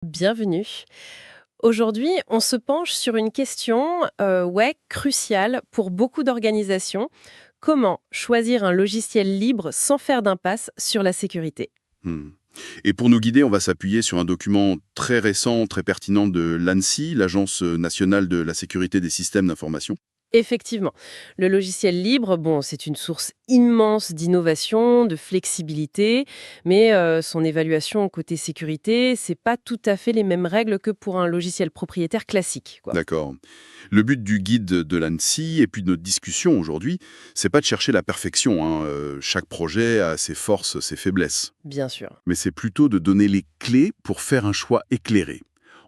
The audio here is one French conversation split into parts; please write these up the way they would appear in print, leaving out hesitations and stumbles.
Bienvenue. Aujourd'hui, on se penche sur une question cruciale pour beaucoup d'organisations. Comment choisir un logiciel libre sans faire d'impasse sur la sécurité? Hmm. Et pour nous guider, on va s'appuyer sur un document très récent, très pertinent de l'ANSSI, l'Agence nationale de la sécurité des systèmes d'information. Effectivement, le logiciel libre, bon, c'est une source immense d'innovation, de flexibilité, mais son évaluation côté sécurité, c'est pas tout à fait les mêmes règles que pour un logiciel propriétaire classique, quoi. D'accord. Le but du guide de l'ANSSI et puis de notre discussion aujourd'hui, c'est pas de chercher la perfection, hein. Chaque projet a ses forces, ses faiblesses. Bien sûr. Mais c'est plutôt de donner les clés pour faire un choix éclairé,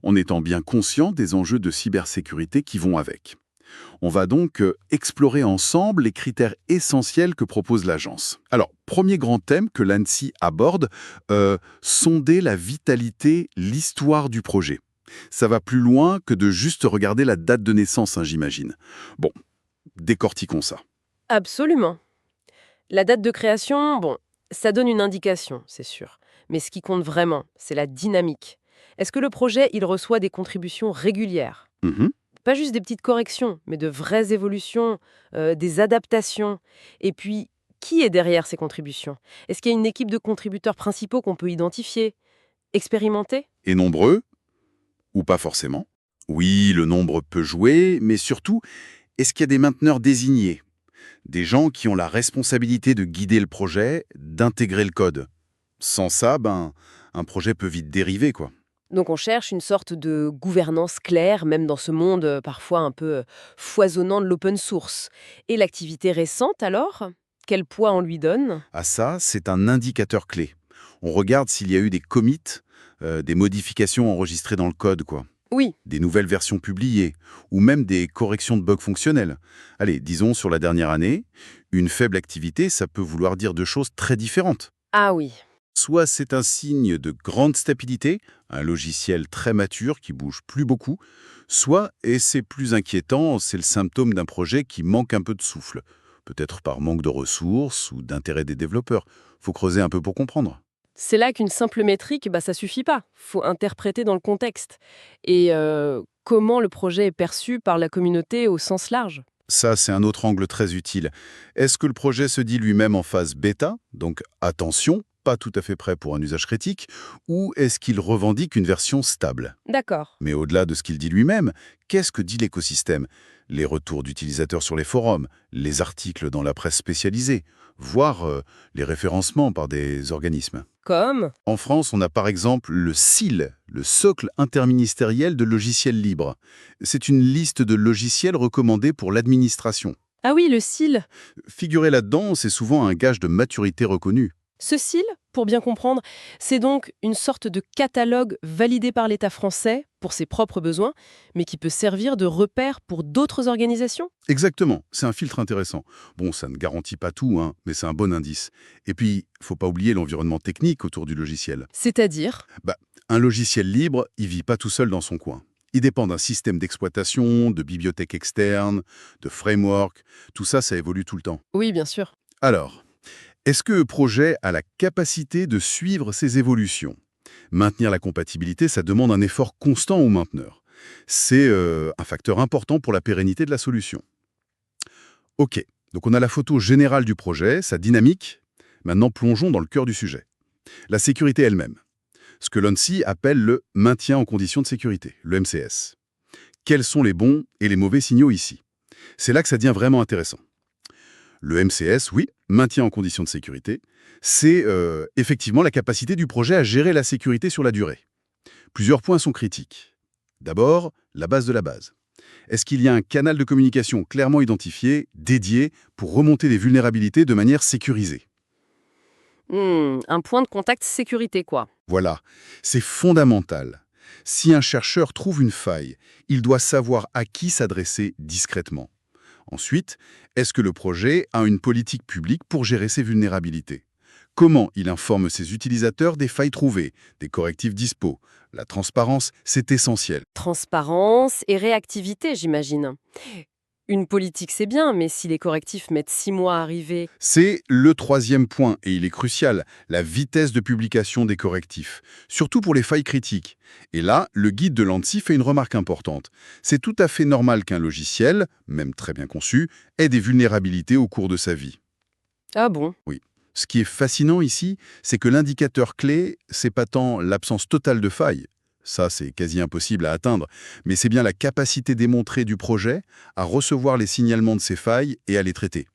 en étant bien conscient des enjeux de cybersécurité qui vont avec. On va donc explorer ensemble les critères essentiels que propose l'agence. Alors, premier grand thème que l'ANSSI aborde, sonder la vitalité, l'histoire du projet. Ça va plus loin que de juste regarder la date de naissance, hein, j'imagine. Bon, décortiquons ça. Absolument. La date de création, bon, ça donne une indication, c'est sûr. Mais ce qui compte vraiment, c'est la dynamique. Est-ce que le projet, il reçoit des contributions régulières? Mhm. Pas juste des petites corrections, mais de vraies évolutions, des adaptations. Et puis, qui est derrière ces contributions? Est-ce qu'il y a une équipe de contributeurs principaux qu'on peut identifier, expérimenter? Et nombreux, ou pas forcément. Oui, le nombre peut jouer, mais surtout, est-ce qu'il y a des mainteneurs désignés? Des gens qui ont la responsabilité de guider le projet, d'intégrer le code. Sans ça, un projet peut vite dériver, quoi. Donc on cherche une sorte de gouvernance claire, même dans ce monde parfois un peu foisonnant de l'open source. Et l'activité récente alors? Quel poids on lui donne? À ça, c'est un indicateur clé. On regarde s'il y a eu des commits, des modifications enregistrées dans le code, quoi. Oui. Des nouvelles versions publiées, ou même des corrections de bugs fonctionnels. Allez, disons sur la dernière année, une faible activité, ça peut vouloir dire deux choses très différentes. Ah oui. Soit c'est un signe de grande stabilité, un logiciel très mature qui bouge plus beaucoup, soit, et c'est plus inquiétant, c'est le symptôme d'un projet qui manque un peu de souffle, peut-être par manque de ressources ou d'intérêt des développeurs. Faut creuser un peu pour comprendre. C'est là qu'une simple métrique, bah, ça suffit pas. Faut interpréter dans le contexte. Et comment le projet est perçu par la communauté au sens large. Ça, c'est un autre angle très utile. Est-ce que le projet se dit lui-même en phase bêta, donc attention, pas tout à fait prêt pour un usage critique, ou est-ce qu'il revendique une version stable? D'accord. Mais au-delà de ce qu'il dit lui-même, qu'est-ce que dit l'écosystème? Les retours d'utilisateurs sur les forums, les articles dans la presse spécialisée, voire les référencements par des organismes. Comme? En France, on a par exemple le SIL, le Socle interministériel de logiciels libres. C'est une liste de logiciels recommandés pour l'administration. Ah oui, le CIL. Figurer là-dedans, c'est souvent un gage de maturité reconnue. Ce CIL, pour bien comprendre, c'est donc une sorte de catalogue validé par l'État français pour ses propres besoins, mais qui peut servir de repère pour d'autres organisations? Exactement, c'est un filtre intéressant. Bon, ça ne garantit pas tout, hein, mais c'est un bon indice. Et puis, faut pas oublier l'environnement technique autour du logiciel. C'est-à-dire? Bah, un logiciel libre, il vit pas tout seul dans son coin. Il dépend d'un système d'exploitation, de bibliothèques externes, de framework. Tout ça, ça évolue tout le temps. Oui, bien sûr. Alors, est-ce que le projet a la capacité de suivre ces évolutions? Maintenir la compatibilité, ça demande un effort constant au mainteneur. C'est un facteur important pour la pérennité de la solution. Ok, donc on a la photo générale du projet, sa dynamique. Maintenant, plongeons dans le cœur du sujet. La sécurité elle-même. Ce que l'ANSSI appelle le maintien en condition de sécurité, le MCS. Quels sont les bons et les mauvais signaux ici? C'est là que ça devient vraiment intéressant. Le MCS, oui, maintien en condition de sécurité, c'est effectivement la capacité du projet à gérer la sécurité sur la durée. Plusieurs points sont critiques. D'abord, la base de la base. Est-ce qu'il y a un canal de communication clairement identifié, dédié, pour remonter les vulnérabilités de manière sécurisée? Un point de contact sécurité, quoi. Voilà, c'est fondamental. Si un chercheur trouve une faille, il doit savoir à qui s'adresser discrètement. Ensuite, est-ce que le projet a une politique publique pour gérer ces vulnérabilités? Comment il informe ses utilisateurs des failles trouvées, des correctifs dispo? La transparence, c'est essentiel. Transparence et réactivité, j'imagine. Une politique, c'est bien, mais si les correctifs mettent 6 mois à arriver... C'est le troisième point, et il est crucial, la vitesse de publication des correctifs, surtout pour les failles critiques. Et là, le guide de l'ANSSI fait une remarque importante. C'est tout à fait normal qu'un logiciel, même très bien conçu, ait des vulnérabilités au cours de sa vie. Ah bon? Oui. Ce qui est fascinant ici, c'est que l'indicateur clé, c'est pas tant l'absence totale de failles, ça c'est quasi impossible à atteindre, mais c'est bien la capacité démontrée du projet à recevoir les signalements de ces failles et à les traiter,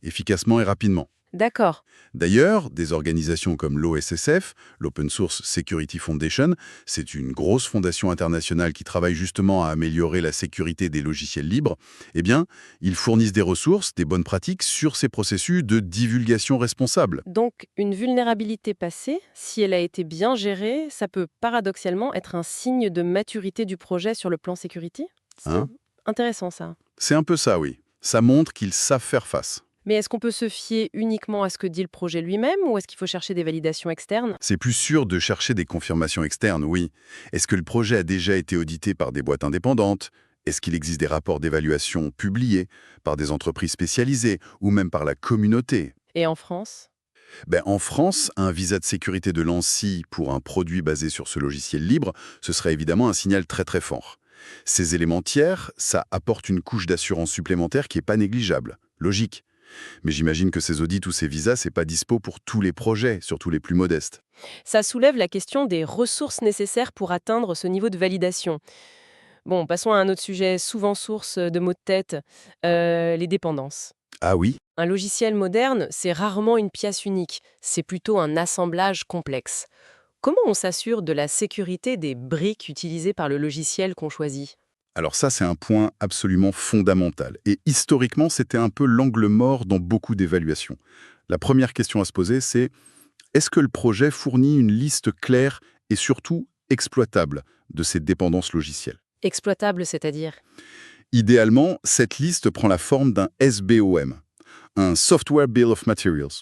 efficacement et rapidement. D'accord. D'ailleurs, des organisations comme l'OSSF, l'Open Source Security Foundation, c'est une grosse fondation internationale qui travaille justement à améliorer la sécurité des logiciels libres, eh bien, ils fournissent des ressources, des bonnes pratiques sur ces processus de divulgation responsable. Donc, une vulnérabilité passée, si elle a été bien gérée, ça peut paradoxalement être un signe de maturité du projet sur le plan sécurité? C'est Hein? intéressant ça. C'est un peu ça, oui. Ça montre qu'ils savent faire face. Mais est-ce qu'on peut se fier uniquement à ce que dit le projet lui-même ou est-ce qu'il faut chercher des validations externes? C'est plus sûr de chercher des confirmations externes, oui. Est-ce que le projet a déjà été audité par des boîtes indépendantes? Est-ce qu'il existe des rapports d'évaluation publiés par des entreprises spécialisées ou même par la communauté? Et en France? En France, un visa de sécurité de l'ANSSI pour un produit basé sur ce logiciel libre, ce serait évidemment un signal très très fort. Ces éléments tiers, ça apporte une couche d'assurance supplémentaire qui n'est pas négligeable. Logique. Mais j'imagine que ces audits ou ces visas, c'est pas dispo pour tous les projets, surtout les plus modestes. Ça soulève la question des ressources nécessaires pour atteindre ce niveau de validation. Bon, passons à un autre sujet souvent source de maux de tête, les dépendances. Ah oui? Un logiciel moderne, c'est rarement une pièce unique, c'est plutôt un assemblage complexe. Comment on s'assure de la sécurité des briques utilisées par le logiciel qu'on choisit? Alors ça, c'est un point absolument fondamental. Et historiquement, c'était un peu l'angle mort dans beaucoup d'évaluations. La première question à se poser, c'est est-ce que le projet fournit une liste claire et surtout exploitable de ces dépendances logicielles? Exploitable, c'est-à-dire? Idéalement, cette liste prend la forme d'un SBOM, un Software Bill of Materials.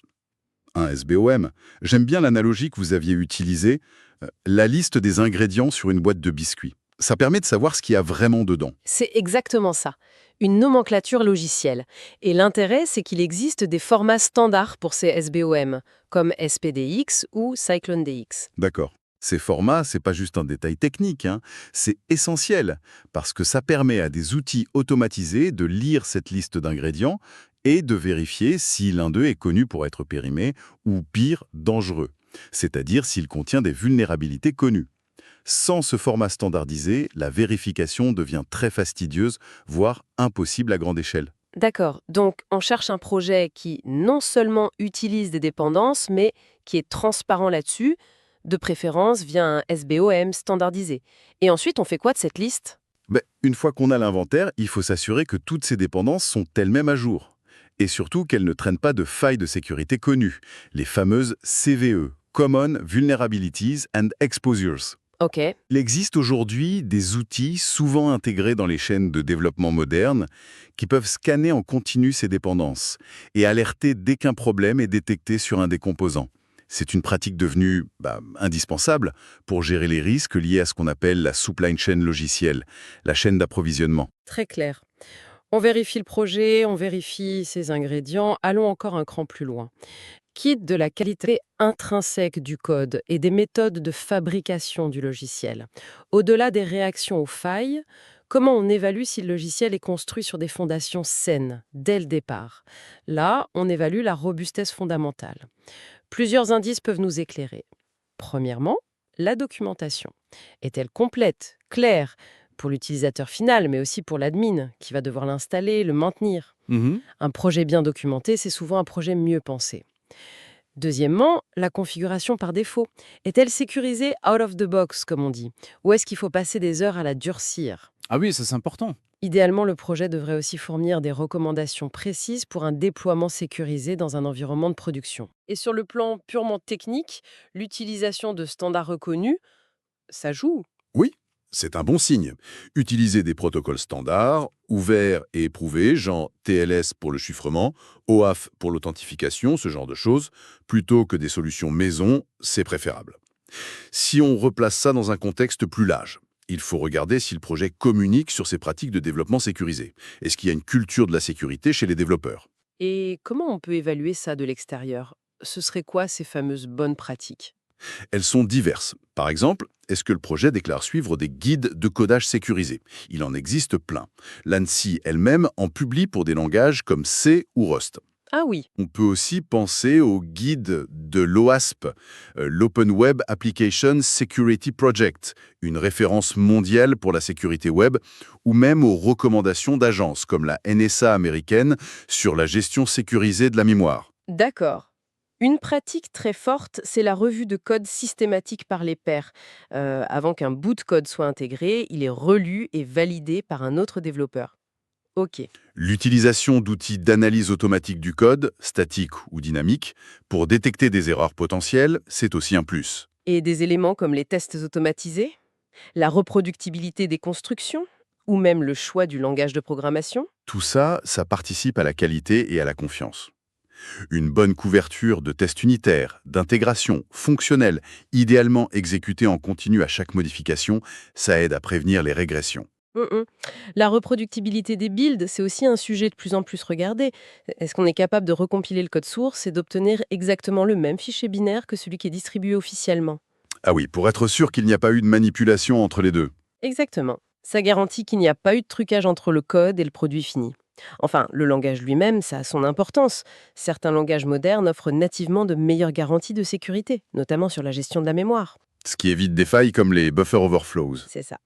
Un SBOM, j'aime bien l'analogie que vous aviez utilisée, la liste des ingrédients sur une boîte de biscuits. Ça permet de savoir ce qu'il y a vraiment dedans. C'est exactement ça, une nomenclature logicielle. Et l'intérêt, c'est qu'il existe des formats standards pour ces SBOM, comme SPDX ou CycloneDX. D'accord. Ces formats, c'est pas juste un détail technique, hein. C'est essentiel, parce que ça permet à des outils automatisés de lire cette liste d'ingrédients et de vérifier si l'un d'eux est connu pour être périmé ou, pire, dangereux, c'est-à-dire s'il contient des vulnérabilités connues. Sans ce format standardisé, la vérification devient très fastidieuse, voire impossible à grande échelle. D'accord, donc on cherche un projet qui non seulement utilise des dépendances, mais qui est transparent là-dessus, de préférence via un SBOM standardisé. Et ensuite, on fait quoi de cette liste? Une fois qu'on a l'inventaire, il faut s'assurer que toutes ces dépendances sont elles-mêmes à jour. Et surtout qu'elles ne traînent pas de failles de sécurité connues, les fameuses CVE, Common Vulnerabilities and Exposures. Ok, Il existe aujourd'hui des outils souvent intégrés dans les chaînes de développement modernes qui peuvent scanner en continu ces dépendances et alerter dès qu'un problème est détecté sur un des composants. C'est une pratique devenue indispensable pour gérer les risques liés à ce qu'on appelle la supply chain logicielle, la chaîne d'approvisionnement. très clair. On vérifie le projet, on vérifie ses ingrédients, allons encore un cran plus loin. Quitte de la qualité intrinsèque du code et des méthodes de fabrication du logiciel. Au-delà des réactions aux failles, comment on évalue si le logiciel est construit sur des fondations saines, dès le départ? Là, on évalue la robustesse fondamentale. Plusieurs indices peuvent nous éclairer. Premièrement, la documentation. Est-elle complète, claire, pour l'utilisateur final, mais aussi pour l'admin, qui va devoir l'installer, le maintenir? Un projet bien documenté, c'est souvent un projet mieux pensé. Deuxièmement, la configuration par défaut. Est-elle sécurisée out of the box, comme on dit? Ou est-ce qu'il faut passer des heures à la durcir? Ah oui, ça c'est important. Idéalement, le projet devrait aussi fournir des recommandations précises pour un déploiement sécurisé dans un environnement de production. Et sur le plan purement technique, l'utilisation de standards reconnus, ça joue. Oui, c'est un bon signe. Utiliser des protocoles standards, ouverts et éprouvés, genre TLS pour le chiffrement, OAuth pour l'authentification, ce genre de choses, plutôt que des solutions maison, c'est préférable. Si on replace ça dans un contexte plus large, Il faut regarder si le projet communique sur ses pratiques de développement sécurisé. Est-ce qu'il y a une culture de la sécurité chez les développeurs? Et comment on peut évaluer ça de l'extérieur? Ce serait quoi ces fameuses bonnes pratiques? Elles sont diverses. Par exemple, est-ce que le projet déclare suivre des guides de codage sécurisé? Il en existe plein. L'ANSSI elle-même en publie pour des langages comme C ou Rust. Ah oui, On peut aussi penser au guide de l'OASP, l'Open Web Application Security Project, une référence mondiale pour la sécurité web, ou même aux recommandations d'agences comme la NSA américaine sur la gestion sécurisée de la mémoire. d'accord. Une pratique très forte, c'est la revue de code systématique par les pairs. Avant qu'un bout de code soit intégré, il est relu et validé par un autre développeur. Ok. L'utilisation d'outils d'analyse automatique du code, statique ou dynamique, pour détecter des erreurs potentielles, c'est aussi un plus. Et des éléments comme les tests automatisés, la reproductibilité des constructions, ou même le choix du langage de programmation? Tout ça, ça participe à la qualité et à la confiance. Une bonne couverture de tests unitaires, d'intégration, fonctionnelle, idéalement exécutée en continu à chaque modification, ça aide à prévenir les régressions. Mm. La reproductibilité des builds, c'est aussi un sujet de plus en plus regardé. Est-ce qu'on est capable de recompiler le code source et d'obtenir exactement le même fichier binaire que celui qui est distribué officiellement? Ah oui, pour être sûr qu'il n'y a pas eu de manipulation entre les deux. Exactement. Ça garantit qu'il n'y a pas eu de trucage entre le code et le produit fini. Enfin, le langage lui-même, ça a son importance. Certains langages modernes offrent nativement de meilleures garanties de sécurité, notamment sur la gestion de la mémoire. Ce qui évite des failles comme les buffer overflows. C'est ça.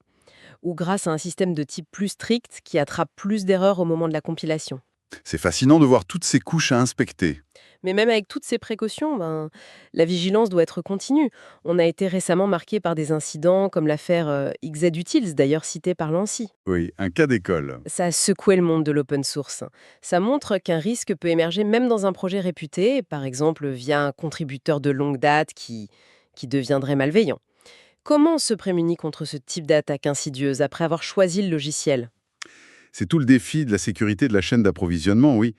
Ou grâce à un système de type plus strict qui attrape plus d'erreurs au moment de la compilation. C'est fascinant de voir toutes ces couches à inspecter. Mais même avec toutes ces précautions, la vigilance doit être continue. On a été récemment marqué par des incidents comme l'affaire XZ-Utils, d'ailleurs citée par l'ANSSI. Oui, un cas d'école. Ça a secoué le monde de l'open source. Ça montre qu'un risque peut émerger même dans un projet réputé, par exemple via un contributeur de longue date qui deviendrait malveillant. Comment on se prémunit contre ce type d'attaque insidieuse après avoir choisi le logiciel? C'est tout le défi de la sécurité de la chaîne d'approvisionnement, oui.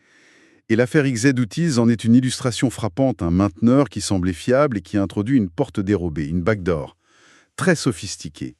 Et l'affaire XZ-Utils en est une illustration frappante, un mainteneur qui semblait fiable et qui a introduit une porte dérobée, une backdoor, très sophistiquée.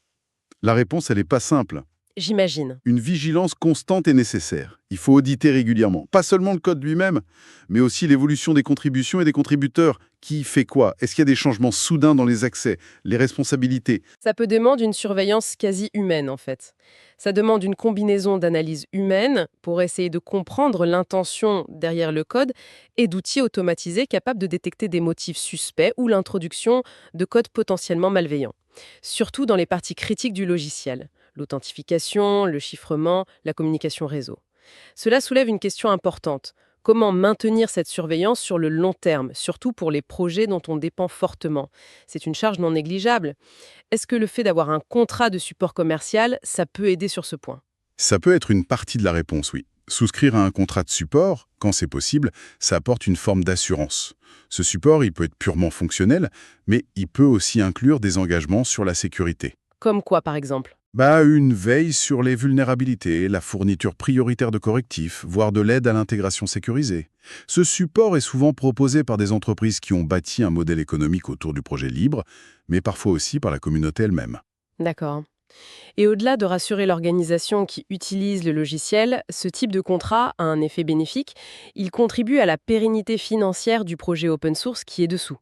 La réponse, elle n'est pas simple. J'imagine. Une vigilance constante est nécessaire. Il faut auditer régulièrement. Pas seulement le code lui-même, mais aussi l'évolution des contributions et des contributeurs. Qui fait quoi? Est-ce qu'il y a des changements soudains dans les accès, les responsabilités? Ça peut demander une surveillance quasi humaine, en fait. Ça demande une combinaison d'analyse humaine pour essayer de comprendre l'intention derrière le code et d'outils automatisés capables de détecter des motifs suspects ou l'introduction de codes potentiellement malveillants. Surtout dans les parties critiques du logiciel, l'authentification, le chiffrement, la communication réseau. Cela soulève une question importante. Comment maintenir cette surveillance sur le long terme, surtout pour les projets dont on dépend fortement? C'est une charge non négligeable. Est-ce que le fait d'avoir un contrat de support commercial, ça peut aider sur ce point? Ça peut être une partie de la réponse, oui. Souscrire à un contrat de support, quand c'est possible, ça apporte une forme d'assurance. Ce support, il peut être purement fonctionnel, mais il peut aussi inclure des engagements sur la sécurité. Comme quoi, par exemple? Une veille sur les vulnérabilités, la fourniture prioritaire de correctifs, voire de l'aide à l'intégration sécurisée. Ce support est souvent proposé par des entreprises qui ont bâti un modèle économique autour du projet libre, mais parfois aussi par la communauté elle-même. D'accord. Et au-delà de rassurer l'organisation qui utilise le logiciel, ce type de contrat a un effet bénéfique. Il contribue à la pérennité financière du projet open source qui est dessous.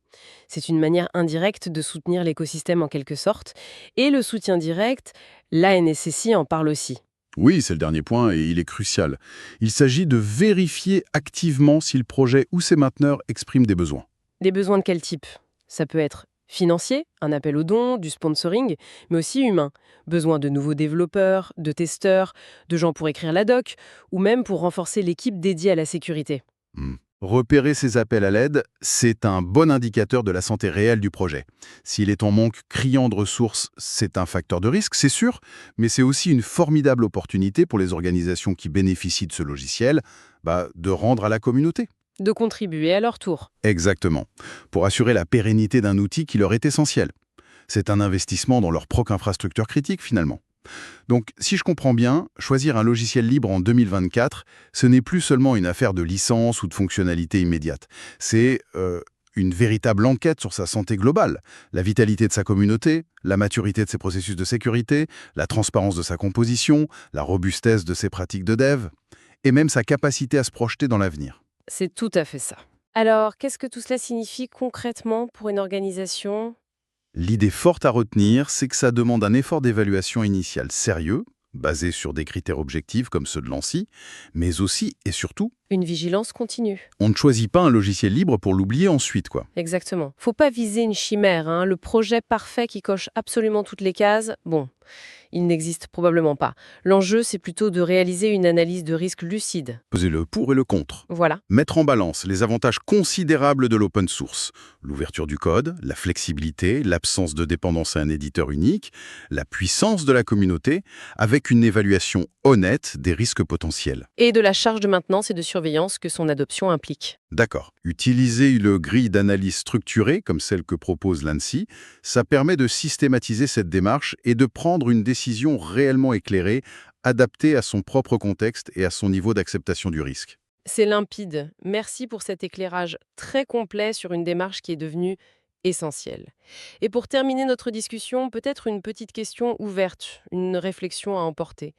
C'est une manière indirecte de soutenir l'écosystème en quelque sorte. Et le soutien direct, l'ANSSI en parle aussi. Oui, c'est le dernier point et il est crucial. Il s'agit de vérifier activement si le projet ou ses mainteneurs expriment des besoins. Des besoins de quel type? Ça peut être financier, un appel aux dons, du sponsoring, mais aussi humain. Besoin de nouveaux développeurs, de testeurs, de gens pour écrire la doc, ou même pour renforcer l'équipe dédiée à la sécurité. Repérer ces appels à l'aide, c'est un bon indicateur de la santé réelle du projet. S'il est en manque criant de ressources, c'est un facteur de risque, c'est sûr, mais c'est aussi une formidable opportunité pour les organisations qui bénéficient de ce logiciel, de rendre à la communauté. De contribuer à leur tour. Exactement. Pour assurer la pérennité d'un outil qui leur est essentiel. C'est un investissement dans leur propre infrastructure critique, finalement. Donc, si je comprends bien, choisir un logiciel libre en 2024, ce n'est plus seulement une affaire de licence ou de fonctionnalité immédiate. C'est une véritable enquête sur sa santé globale, la vitalité de sa communauté, la maturité de ses processus de sécurité, la transparence de sa composition, la robustesse de ses pratiques de dev, et même sa capacité à se projeter dans l'avenir. C'est tout à fait ça. Alors, qu'est-ce que tout cela signifie concrètement pour une organisation? L'idée forte à retenir, c'est que ça demande un effort d'évaluation initial sérieux, basé sur des critères objectifs comme ceux de l'ANSSI, mais aussi et surtout, Une vigilance continue. on ne choisit pas un logiciel libre pour l'oublier ensuite, quoi. Exactement. Faut pas viser une chimère, hein. Le projet parfait qui coche absolument toutes les cases, bon, il n'existe probablement pas. L'enjeu, c'est plutôt de réaliser une analyse de risque lucide. Peser le pour et le contre. Voilà. Mettre en balance les avantages considérables de l'open source, l'ouverture du code, la flexibilité, l'absence de dépendance à un éditeur unique, la puissance de la communauté, avec une évaluation honnête des risques potentiels. Et de la charge de maintenance et de surveillance que son adoption implique. D'accord. Utiliser une grille d'analyse structurée, comme celle que propose l'ANSSI, ça permet de systématiser cette démarche et de prendre une décision réellement éclairée, adaptée à son propre contexte et à son niveau d'acceptation du risque. C'est limpide. Merci pour cet éclairage très complet sur une démarche qui est devenue essentielle. Et pour terminer notre discussion, peut-être une petite question ouverte, une réflexion à emporter.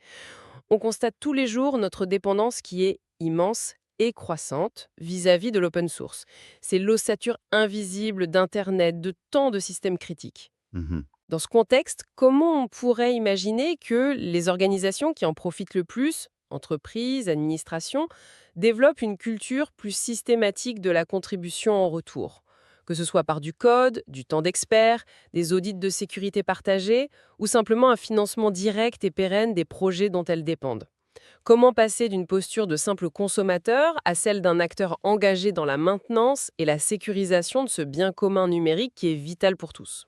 On constate tous les jours notre dépendance qui est immense et croissante vis-à-vis de l'open source. C'est l'ossature invisible d'Internet, de tant de systèmes critiques. Mhm. Dans ce contexte, comment on pourrait imaginer que les organisations qui en profitent le plus, entreprises, administrations, développent une culture plus systématique de la contribution en retour, que ce soit par du code, du temps d'experts, des audits de sécurité partagés, ou simplement un financement direct et pérenne des projets dont elles dépendent? Comment passer d'une posture de simple consommateur à celle d'un acteur engagé dans la maintenance et la sécurisation de ce bien commun numérique qui est vital pour tous?